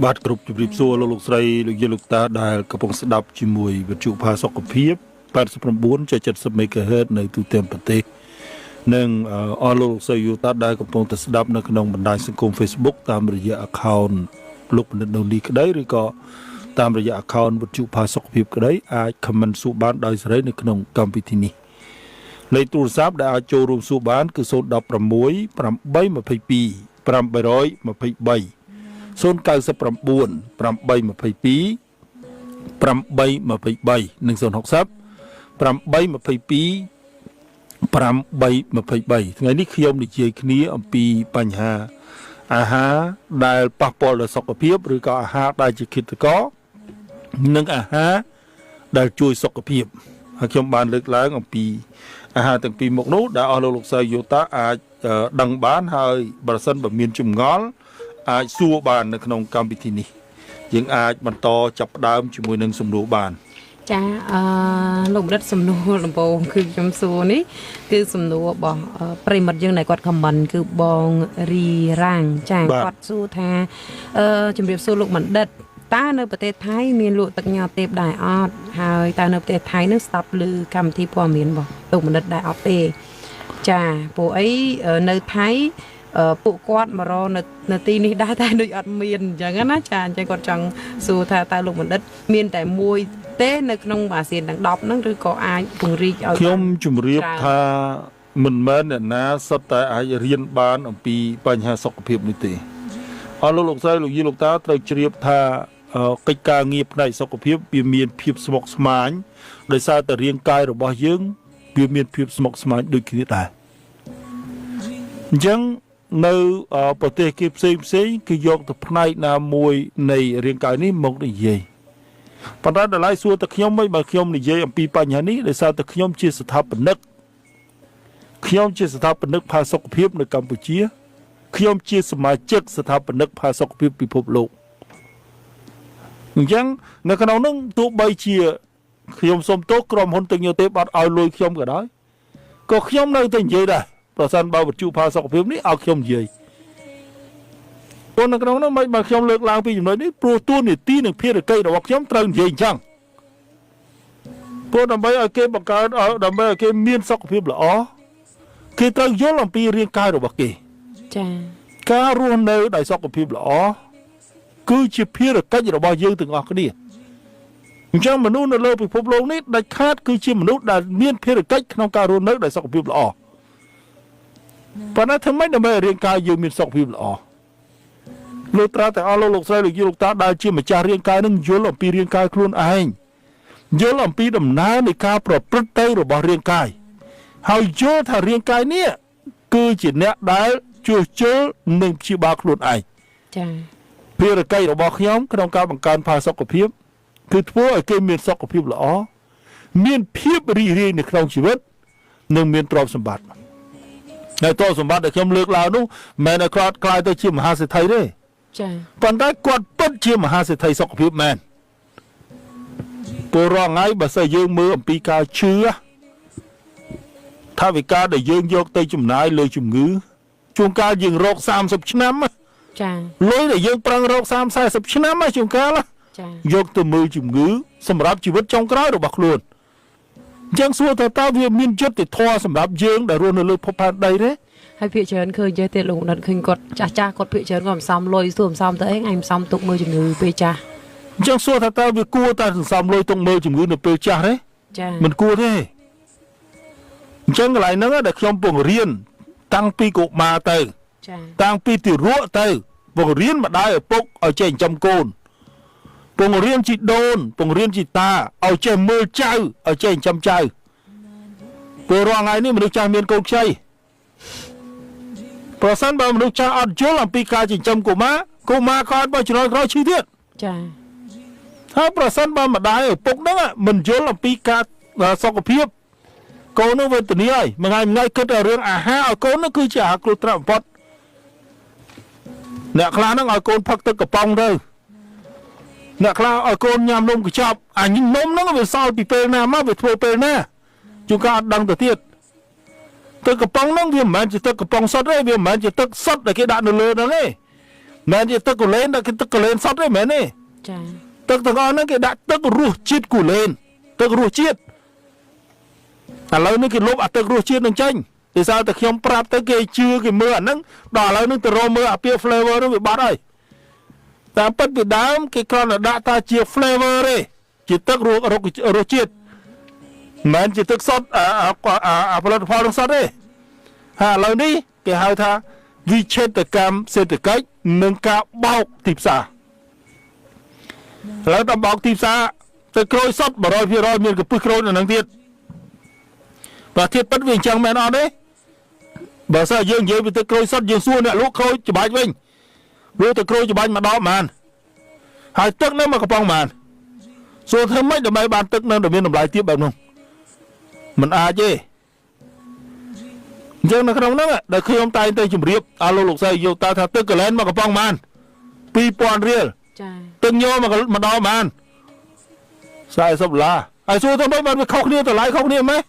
បាទគ្រប់ជម្រាបសួរលោកស្រីលោកយាយលោកតាដែលកំពុងស្ដាប់ជាមួយវិទ្យុផាសុខភាព 89.70 MHz នៅទូទាំងប្រទេសនិងអស់លោកស្រីយោតាដែលកំពុងតែស្ដាប់នៅក្នុងបណ្ដាញសង្គម Facebook តាមរយៈ account លោកបណ្ឌិតនូលីក្តីឬក៏តាមរយៈ account វិទ្យុផាសុខភាពក្តីអាច comment សួរបានដោយសេរីនៅក្នុងកម្មវិធីនេះលេខទូរស័ព្ទដែលអាចចូលរួមសួរបានគឺ 016 822 823 099 822 823 និង 060 822 823 ថ្ងៃនេះខ្ញុំនិយាយគ្នាអំពីបញ្ហាអាហារដែលប៉ះពាល់ដល់សុខភាពឬក៏អាហារដែលជាឃាតករនិងអាហារដែលជួយសុខភាពហើយខ្ញុំបានលើកឡើងអំពីអាហារទាំងពីរមុខនោះដែលអស់លោកស្រីយោតាអាចដឹងបានហើយបើសិនបើមានចម្ងល់អាចសួរបាននៅក្នុងកម្មវិធីនេះយើងអាចបន្តចាប់ផ្ដើមជាមួយនឹងសំណួរបានចាលោកបណ្ឌិតសំណួរដំបូងគឺខ្ញុំសួរនេះគឺសំណួររបស់ប្រិមិត្តយើងដែលគាត់ខមមិនគឺបងរីរាំងចាគាត់សួរថាជំរាបសួរលោកបណ្ឌិតតើនៅប្រទេសថៃមានលក់ទឹកញ៉ាទេពដែរអត់ហើយតើនៅប្រទេសថៃនឹងស្ដាប់ឮកម្មវិធីព័ត៌មានរបស់លោកបណ្ឌិតដែរអត់ទេចាពួកអីនៅថៃពួកគាត់មករនៅទីនេះដែរតែដូចអត់មានអញ្ចឹងណាចាអញ្ចឹងគាត់ចង់សួរថាតើលោកបណ្ឌិតមានតែមួយទេនៅក្នុងអាស៊ានទាំង10ហ្នឹងឬក៏អាចពង្រីកឲ្យខ្ញុំជម្រាបថាមិនមែនអ្នកណាសុទ្ធតែអាចរៀនបានអំពីបញ្ហាសុខភាពនេះទេអស់លោកស្រីលោកយាយលោកតាត្រូវជ្រាបថាកិច្ចការងារផ្នែកសុខភាពវាមានភាពស្មុគស្មាញដោយសារតែរាងកាយរបស់យើងវាមានភាពស្មុគស្មាញដូចគ្នាដែរអញ្ចឹងនៅប្រទេសគេផ្សេងគឺយកទៅផ្នែកណាមួយនៃរាងកាយនេះមកនិយាយប៉ុន្តែតម្លៃសួរតែខ្ញុំមិនបើខ្ញុំនិយាយអំពីបញ្ហានេះដោយសារតែខ្ញុំជាស្ថាបនិកផាសុខភាពនៅកម្ពុជាខ្ញុំជាសមាជិកស្ថាបនិកផាសុខភាពពិភពលោកអញ្ចឹងនៅក្នុងនោះទោះបីជាខ្ញុំសុំទោសក្រុមហ៊ុនទឹកញ៉ាទេបាត់ឲ្យលុយខ្ញុំក៏ដោយក៏ខ្ញុំនៅតែនិយាយដែរប្រសិនបើវិទ្យុផាសុខភាពនេះឲ្យខ្ញុំនិយាយនៅក្នុងនោះមិនបើខ្ញុំលើកឡើងពីចំណុចនេះព្រោះតួនាទីនិងភារកិច្ចរបស់ខ្ញុំត្រូវនិយាយអញ្ចឹងព្រោះដើម្បីឲ្យគេបង្កើតដើម្បីឲ្យគេមានសុខភាពល្អគេត្រូវយល់អំពីរាងកាយរបស់គេចា៎ការរស់នៅដោយសុខភាពល្អគឺជាភារកិច្ចរបស់យើងទាំងអស់គ្នាអញ្ចឹងមនុស្សនៅលើពិភពលោកនេះដាច់ខាតគឺជាមនុស្សដែលមានភារកិច្ចក្នុងការរស់នៅដោយសុខភាពល្អប៉ុន្តែធ្វើម៉េចដើម្បីឲ្យរាងកាយយើងមានសុខភាពល្អលោកត្រាតែអស់លោកស្រីលោកយាយលោកតាដែលជាម្ចាស់រាងកាយនឹងយល់អំពីរាងកាយខ្លួនឯងយល់អំពីដំណើរនៃការប្រព្រឹត្តទៅរបស់រាងកាយហើយយល់ថារាងកាយនេះគឺជាអ្នកដែលជួសជុលនិងព្យាបាលខ្លួនឯងចា៎ភារកិច្ចរបស់ខ្ញុំក្នុងការបង្កើនផាសុខភាពគឺធ្វើឲ្យគេមានសុខភាពល្អមានភាពរីករាយនៅក្នុងជីវិតនិងមានទ្រព្យសម្បត្តិហើយទ្រព្យសម្បត្តិដែលខ្ញុំលើកឡើងនោះមិនមែនឲ្យគាត់ក្លាយទៅជាមហាសេដ្ឋីទេចា៎ប៉ុន្តែគាត់ពិតជាមហាសេដ្ឋីសុខភាពមែនពលរដ្ឋថ្ងៃបើសិនយើងមើលអំពីការជឿថាវិការដែលយើងយកទៅចំណាយលើជំងឺជួនកាលយើងរក30ឆ្នាំចា៎លុយដែលយើងប្រឹងរក30-40ឆ្នាំជួនកាលចា៎យកទៅមើលជំងឺសម្រាប់ជីវិតចុងក្រោយរបស់ខ្លួនអញ្ចឹងសួរថាតើវាមានយុត្តិធម៌សម្រាប់យើងដែលរស់នៅលើភពផែនដីទេហើយភាគច្រើនឃើញចេះទេលោកបណ្ឌិតឃើញគាត់ចាស់គាត់ភាគច្រើនគាត់មិនសមលុយសួរមិនសមទៅអីឯងមិនសមទុកមើលជំងឺពេលចាស់អញ្ចឹងសួរថាតើវាគួរតែសន្សំលុយទុកមើលជំងឺនៅពេលចាស់ទេចា៎មិនគួរទេអញ្ចឹងកន្លែងហ្នឹងដែលខ្ញុំពង្រៀនតាំងពីកុមារទៅចា៎តាំងពីទារកទៅពង្រៀនម្ដាយឪពុកឲ្យចេះចិញ្ចឹមកូនពង្រៀនជីដូនពង្រៀនជីតាឲ្យចេះមើលចៅឲ្យចេះចិញ្ចឹមចៅពលរដ្ឋថ្ងៃនេះមនុស្សចាស់មានកូនខ្ចីប្រសិនបើមនុស្សចាស់អត់យល់អំពីការចិញ្ចឹមកុមារក៏អត់បើចំណុចក្រោយឈឺទៀតចា៎ហើយប្រសិនបើម្ដាយឪពុកហ្នឹងមិនយល់អំពីការសុខភាពកូននោះវេទនាហើយមួយថ្ងៃគិតតែរឿងអាហារឲ្យកូននោះគឺជាអាហារគ្រោះថ្នាក់បំផុតអ្នកខ្លះហ្នឹងឲ្យកូនផឹកទឹកកំប៉ុងទៅអ្នកខ្លះឲ្យកូនញ៉ាំនំកញ្ចប់អានំហ្នឹងវាសល់ពីពេលណាមកវាធ្វើពេលណាជួនកាលអត់ដឹងទៅទៀតទឹកកំប៉ុងហ្នឹងវាមិនមែនជាទឹកកំប៉ុងសុទ្ធទេវាមិនមែនជាទឹកសុទ្ធដែលគេដាក់នៅលើហ្នឹងទេ មែនជាទឹកកូឡេនដាក់គេទឹកកូឡេនសតទេមែនទេ ចា ទឹកទាំងអស់ហ្នឹងគេដាក់ទឹករសជាតិកូឡេនទឹករសជាតិឥឡូវនេះគេលុបអាទឹករសជាតិនឹងចេញដោយសារតែខ្ញុំប្រាប់ទៅគេជឿគេមើលអាហ្នឹងដល់ឥឡូវនេះទៅរកមើលអាពាក្យ flavor ហ្នឹងវាបាត់ហើយតាមពិតពីដើមគេគ្រាន់តែដាក់ថាជា flavor ទេជាទឹករសជាតិមិនមែនជាទឹកសុទ្ធអាផលិតផលនឹងសុទ្ធទេហើយឥឡូវនេះគេហៅថាវិឆេទកម្មសេដ្ឋកិច្ចនិងការបោកទីផ្សារឥឡូវដល់បោកទីផ្សារទៅក្រូចសុទ្ធ 100% មានកពឹសក្រូចនៅនឹងទៀតបើធៀបពិតវាអញ្ចឹងមែនអត់ទេបើសិនយើងនិយាយពីទឹកក្រូចសុទ្ធយើងសួរអ្នកលក់ក្រូចច្បាច់វិញលក់ទឹកក្រូចច្បាច់មកដល់ប៉ុន្មានហើយទឹកនៅមកកំប៉ុងប៉ុន្មានសួរធ្វើម៉េចដើម្បីបានទឹកនៅតែមានតម្លៃទាបបែបនោះមិនអាចទេអញ្ចឹងនៅក្នុងហ្នឹងដែលខ្ញុំតែងទៅជម្រាបឲ្យលោកស្រីយកតើថាទឹកកលែនមកកំប៉ុងប៉ុន្មាន 2000 រៀល ចា ទឹកញោមកដល់ប៉ុន្មាន$40ហើយសួរទៅមិនបានវាខុសគ្នាតម្លៃខុសគ្នាមែន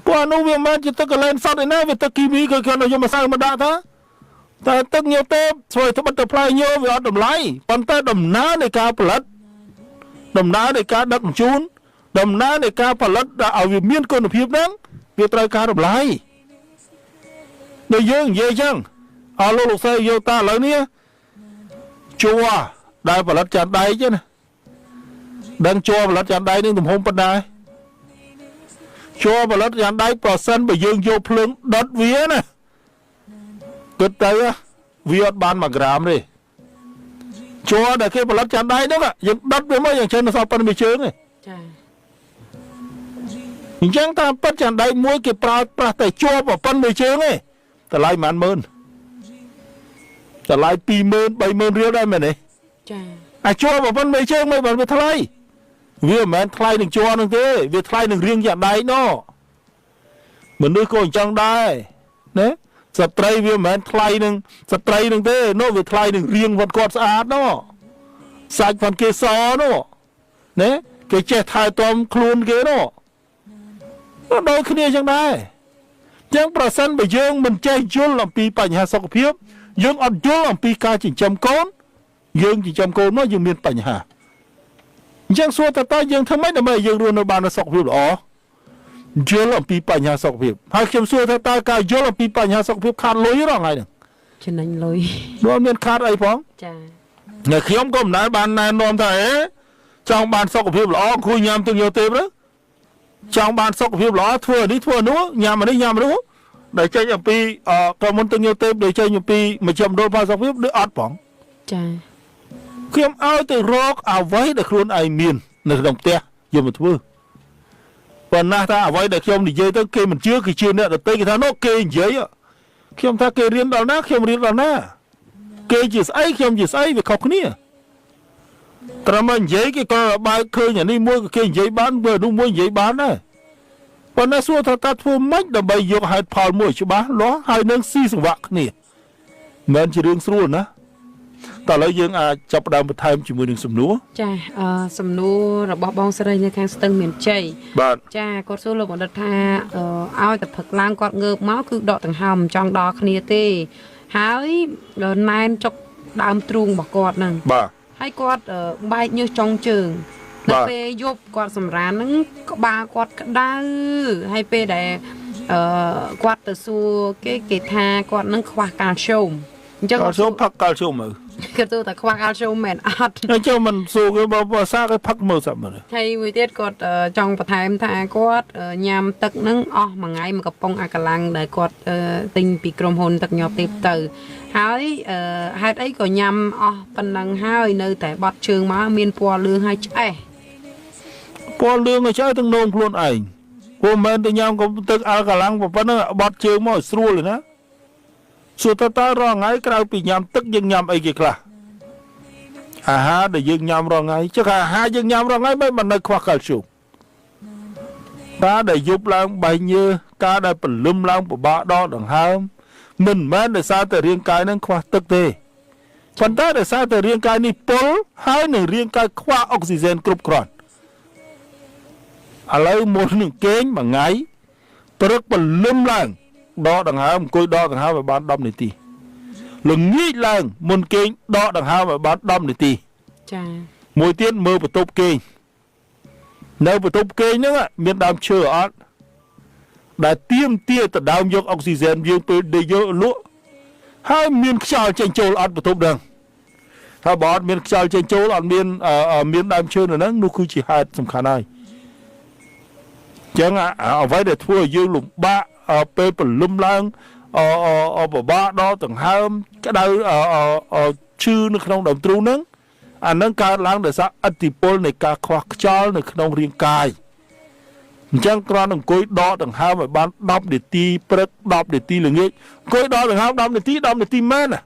ព្រោះនោះវាមិនជាទឹកកលែនសតឯណាវាទឹកគីមីក៏គាត់យកមកសាំងមកដាក់ថាតែទឹកញោទេស្វ័យត្បិតទៅផ្លែញោវាអត់តម្លៃប៉ុន្តែដំណើរនៃការផលិតដំណើរនៃការដឹកជញ្ជូនដំណើរនៃការផលិតឲ្យវាមានគុណភាពហ្នឹងវាត្រូវការតម្លៃដូចយើងនិយាយអញ្ចឹងអស់លោកស្រីយកតាឥឡូវនេះជួដែលផលិតចានដៃចឹងណាដឹងជួផលិតចានដៃនឹងទំហំប៉ុណ្ណាជួផលិតចានដៃប្រសិនបើយើងយកភ្លើងដុតវាណាគិតទៅវាអត់បាន1ក្រាមទេជួដែលគេផលិតចានដៃហ្នឹងយើងដុតវាមកយ៉ាងច្រើនសល់ប៉ុណ្្នឹងជើងទេចាអញ្ចឹងតាមពិតចានដៃមួយគេប្រើប្រាស់តែជួប៉ុណ្្នឹងជើងទេតម្លៃ100,000តម្លៃ20,000 30,000 រៀលដែរមែនទេចាអាជួប៉ុណ្្នឹងជើងមិនបានវាថ្លៃវាមិនមែនថ្លៃនឹងជួនឹងទេវាថ្លៃនឹងរៀងចានដៃណោមនុស្សក៏អញ្ចឹងដែរណាស្ត្រីវាមិនមែនថ្លៃនឹងស្ត្រីនឹងទេនោះវាថ្លៃនឹងរៀងវត្តគាត់ស្អាតណោសាច់ផងគេសណោណាគេចេះថែទាំខ្លួនគេណោដូចគ្នាអញ្ចឹងដែរអញ្ចឹងប្រសិនបើយើងមិនចេះយល់អំពីបញ្ហាសុខភាពយើងអត់យល់អំពីការចិញ្ចឹមកូនយើងចិញ្ចឹមកូនមកយើងមានបញ្ហាអញ្ចឹងសួរតើយើងធ្វើម៉េចដើម្បីយើងរស់នៅបានសុខភាពល្អយល់អំពីបញ្ហាសុខភាពហើយខ្ញុំសួរថាតើការយល់អំពីបញ្ហាសុខភាពខាតលុយឬថ្ងៃហ្នឹងចំណេញលុយដល់មានខាតអីផងចាតែខ្ញុំក៏មិនដែលបានណែនាំថាចង់បានសុខភាពល្អគួរញ៉ាំទឹកយោទេទេចង់បានសុខភាពល្អធ្វើនេះធ្វើនោះញ៉ាំនេះញ៉ាំនោះដែលចេញអំពីក៏មុនទឹកយោទេដែលចេញអំពីមជ្ឈមណ្ឌលផលសុខភាពឬអត់ផងចាខ្ញុំឲ្យទៅរកអ្វីដែលខ្លួនឯងមាននៅក្នុងផ្ទះយកមកធ្វើប៉ុន្តែថាអ្វីដែលខ្ញុំនិយាយទៅគេមិនជឿគេជឿអ្នកដទៃគេថានោះគេនិយាយខ្ញុំថាគេរៀនដល់ណាខ្ញុំរៀនដល់ណាគេជាស្អីខ្ញុំជាស្អីវាខុសគ្នាត្រឹមតែនិយាយគេក៏បើកឃើញអានេះមួយក៏គេនិយាយបានបើនោះមួយនិយាយបានដែរប៉ុន្តែសួរថាតើធ្វើម៉េចដើម្បីយកហេតុផលមួយច្បាស់លាស់ហើយនឹងស៊ីសង្វាក់គ្នាមិនមែនជារឿងស្រួលណាតើឥឡូវយើងអាចចាប់ផ្ដើមបន្ថែមជាមួយនឹងសំណួរចាសំណួររបស់បងស្រីនៅខាងស្ទឹងមានជ័យបាទចាគាត់សួរលោកបណ្ឌិតថាឲ្យតែផឹកឡើងគាត់ងើបមកគឺដកដង្ហើមចង់ដល់គ្នាទេហើយណែនចុកដើមទ្រូងរបស់គាត់ហ្នឹងបាទហើយគាត់បែកញើសចុងជើងដល់ពេលយប់គាត់សម្រានហ្នឹងក្បាលគាត់ក្តៅហើយពេលដែលគាត់ទៅសួរគេថាគាត់នឹងខ្វះកាល់ស្យូមអញ្ចឹងគាត់សួរផឹកកាល់ស្យូមមើលគាត់ទៅតែខ្វះកាល់ស្យូមមែនអត់អញ្ចឹងមិនសួរគេបើភាសាគេផឹកមើលសាប់មើលហើយមួយទៀតគាត់ចង់បន្ថែមថាគាត់ញ៉ាំទឹកហ្នឹងអស់មួយថ្ងៃមួយកំប៉ុងអាកាឡាំងដែលគាត់ទិញពីក្រុមហ៊ុនទឹកញាប់ទេពទៅហើយហេតុអីក៏ញ៉ាំអស់ប៉ុណ្ណឹងហើយនៅតែបត់ជើងមកមានពណ៌លឿងហើយឆ្អេះពណ៌លឿងហើយឆ្អេះទាំងនោមខ្លួនឯងព្រោះមិនមែនទៅញ៉ាំកុំទឹកអាកាឡាំងប៉ុណ្ណឹងបត់ជើងមកស្រួលទេណាសួរតើរាល់ថ្ងៃក្រៅពីញ៉ាំទឹកយើងញ៉ាំអីគេខ្លះអាហារដែលយើងញ៉ាំរាល់ថ្ងៃចុះអាហារយើងញ៉ាំរាល់ថ្ងៃមិននៅខ្វះកាល់ស្យូមការដែលយប់ឡើងបែកញើសការដែលព្រលឹមឡើងពិបាកដកដង្ហើមមិនមែនដោយសារតែរាងកាយនឹងខ្វះទឹកទេប៉ុន្តែដោយសារតែរាងកាយនេះពុលហើយនឹងរាងកាយខ្វះអុកស៊ីហ្សែនគ្រប់គ្រាន់ឥឡូវមុននឹងគេងមួយថ្ងៃព្រឹកព្រលឹមឡើងដកដង្ហើមអង្គុយដកដង្ហើមឲ្យបាន10នាទី lừng nghĩ làng môn kinh đọ đằng hao mà bán đâm để tì ចា mùi tiên mơ vào tốp kinh nơi vào tốp kinh nữa miền đàm chưa ở đã tiêm tia từ đào dốc oxygen dương từ để dỡ lụa hai miền xào trên châu ăn vào tốp đườngถ้าบอสเมียนชาวเจนโจลอันเมียนดามเชิญนั้นนู่นคือจิฮาดสำคัญเลยจังเอาไว้เดี๋ยวทั่วยืนหลุมบ้าไปปลุ่มล้างบ้าดอต่างห้ามก็ได้ชื่อในขนมดำตรูนั้นอันนั้นการล้างเดี๋ยวสักอัติพลในการควักจอลในขนมเรียงกายจังกรอนของก้อยดอต่างห้ามแบบบ้านดำเดี๋ยวตีเปรกดำเดี๋ยวตีหรือไงก้อยดอต่างห้ามดำเดี๋ยวตีแม่น่ะ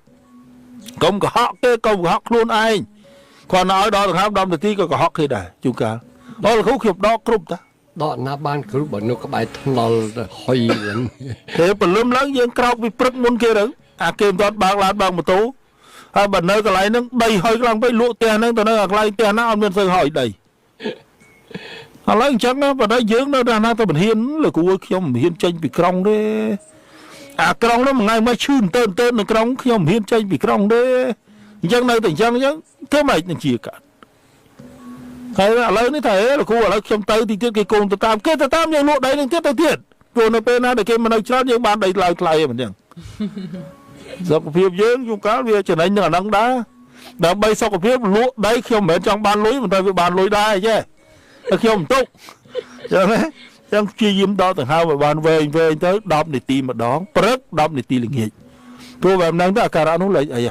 công có họ cái công có họ luôn ai còn nói đó là không đâm được tí có họ khi này chú cả đó là khúc hiệp đó cướp ta đó là ban cứ bọn nó có bài thằng nào hơi thế phần lâm lắng dân cao bị prất môn kia đấy kèm toàn bạc lát bạc một tố bẩn nơi cái này nó đầy hơi cái lăng bay lụa tiền nó tao nói là lại tiền nó ăn miên sơn hỏi đầy lấy chắc nó và đấy dưỡng nó ra nó tao bẩn hiên là cô không hiên tranh bị cong đấy cong đó một ngày mới chun tên là cong không hiên tranh bị cong đấy chẳng nơi tỉnh chẳng chứ thế mày là chỉ cả thế là lấy cái thế là cô ở lấy trong tay thì tiết cái cồn tao tam nhưng lụa đấy nên tiết tao tiết rồi nó bên này để cái mà nó chát những bạn đầy lại mà chẳng do cái phim dưỡng chúng cá về trở nên là nắng đá đã bay sau cái phim lụa đấy khi mà trong ban lối mà ta với ban lối đai chứ khi không tốt chẳng đấy chẳng chi diêm đó từ hai mà ban về tới đâm để tìm mà đó rất đâm để tìm là nghịch tôi về năng ta cả nó lại ấy